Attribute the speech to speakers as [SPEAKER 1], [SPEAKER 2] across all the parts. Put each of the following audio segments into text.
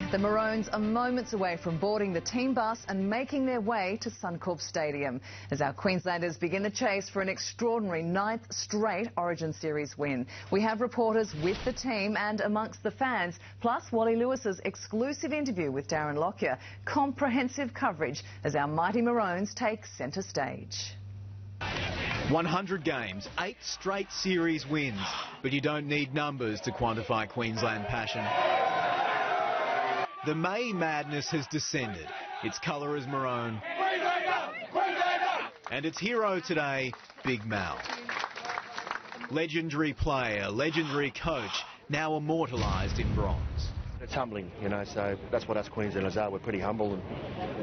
[SPEAKER 1] The Maroons are moments away from boarding the team bus and making their way to Suncorp Stadium as our Queenslanders begin the chase for an extraordinary 9th straight Origin Series win. We have reporters with the team and amongst the fans, plus Wally Lewis's exclusive interview with Darren Lockyer. Comprehensive coverage as our mighty Maroons take centre stage.
[SPEAKER 2] 100 games, 8 straight series wins, but you don't need numbers to quantify Queensland passion. The May madness has descended. Its colour is maroon. And its hero today, Big Mal. Legendary player, legendary coach, now immortalised in bronze.
[SPEAKER 3] It's humbling, so that's what us Queenslanders are. We're pretty humble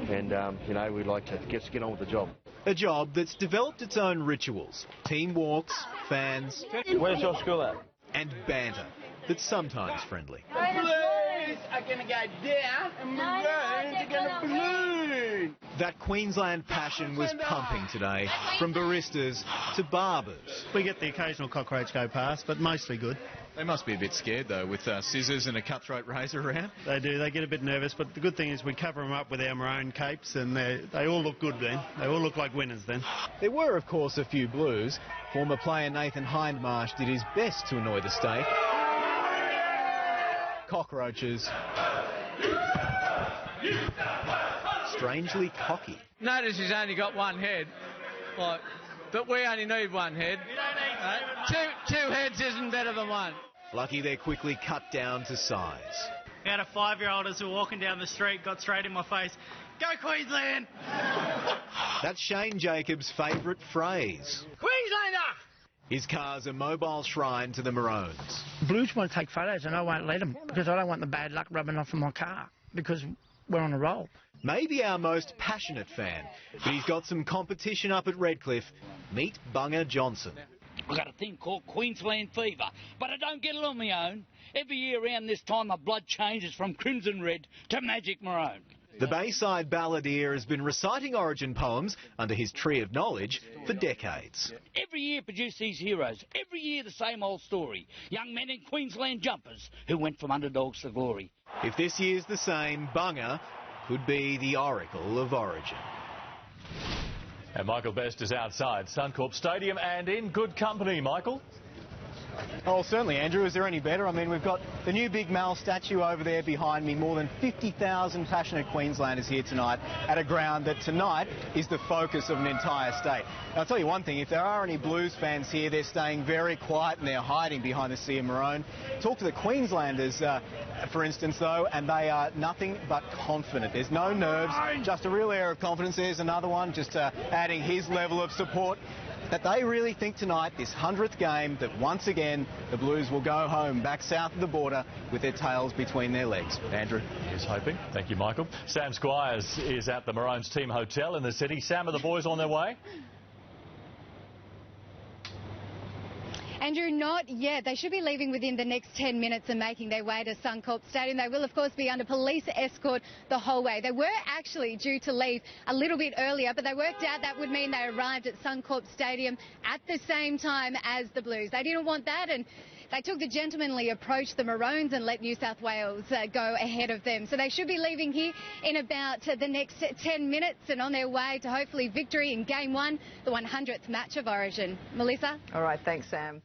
[SPEAKER 3] and we like to get on with the job.
[SPEAKER 2] A job that's developed its own rituals. Team walks, fans...
[SPEAKER 3] Where's your school at?
[SPEAKER 2] And banter that's sometimes friendly.
[SPEAKER 4] Blues are going to go down and Maroons are going to balloon.
[SPEAKER 2] That Queensland passion was pumping today, from baristas to barbers.
[SPEAKER 5] We get the occasional cockroach go past, but mostly good.
[SPEAKER 6] They must be a bit scared, though, with scissors and a cutthroat razor around.
[SPEAKER 5] They do. They get a bit nervous, but the good thing is we cover them up with our maroon capes, and they all look good then. They all look like winners then.
[SPEAKER 2] There were, of course, a few blues. Former player Nathan Hindmarsh did his best to annoy the state. Cockroaches. Strangely cocky.
[SPEAKER 7] Notice he's only got one head, but we only need one head. Two heads isn't better than one.
[SPEAKER 2] Lucky they're quickly cut down to size.
[SPEAKER 8] We had a 5-year-old who were walking down the street, got straight in my face. Go Queensland!
[SPEAKER 2] That's Shane Jacobs' favourite phrase.
[SPEAKER 8] Queenslander!
[SPEAKER 2] His car's a mobile shrine to the Maroons.
[SPEAKER 9] Blues want to take photos and I won't let them because I don't want the bad luck rubbing off on my car because we're on a roll.
[SPEAKER 2] Maybe our most passionate fan, but he's got some competition up at Redcliffe. Meet Bunga Johnson.
[SPEAKER 10] I've got a thing called Queensland fever, but I don't get it on my own. Every year around this time my blood changes from crimson red to magic maroon.
[SPEAKER 2] The Bayside balladeer has been reciting Origin poems under his tree of knowledge for decades.
[SPEAKER 10] Every year produce these heroes. Every year the same old story. Young men in Queensland jumpers who went from underdogs to glory.
[SPEAKER 2] If this year's the same, Bunga could be the oracle of Origin.
[SPEAKER 11] And Michael Best is outside Suncorp Stadium and in good company, Michael.
[SPEAKER 12] Oh, certainly, Andrew. Is there any better? I mean, we've got the new Big Mal statue over there behind me. More than 50,000 passionate Queenslanders here tonight at a ground that tonight is the focus of an entire state. And I'll tell you one thing, if there are any Blues fans here, they're staying very quiet and they're hiding behind the sea of maroon. Talk to the Queenslanders, for instance, though, and they are nothing but confident. There's no nerves, just a real air of confidence. There's another one, just adding his level of support. That they really think tonight, this 100th game, that once again the Blues will go home back south of the border with their tails between their legs. Andrew?
[SPEAKER 11] He's hoping. Thank you, Michael. Sam Squires is at the Maroons team hotel in the city. Sam, are the boys on their way?
[SPEAKER 13] Andrew, not yet. They should be leaving within the next 10 minutes and making their way to Suncorp Stadium. They will, of course, be under police escort the whole way. They were actually due to leave a little bit earlier, but they worked out that would mean they arrived at Suncorp Stadium at the same time as the Blues. They didn't want that, and they took the gentlemanly approach, the Maroons, and let New South Wales go ahead of them. So they should be leaving here in about the next 10 minutes and on their way to hopefully victory in Game 1, the 100th match of Origin. Melissa?
[SPEAKER 1] All right, thanks, Sam.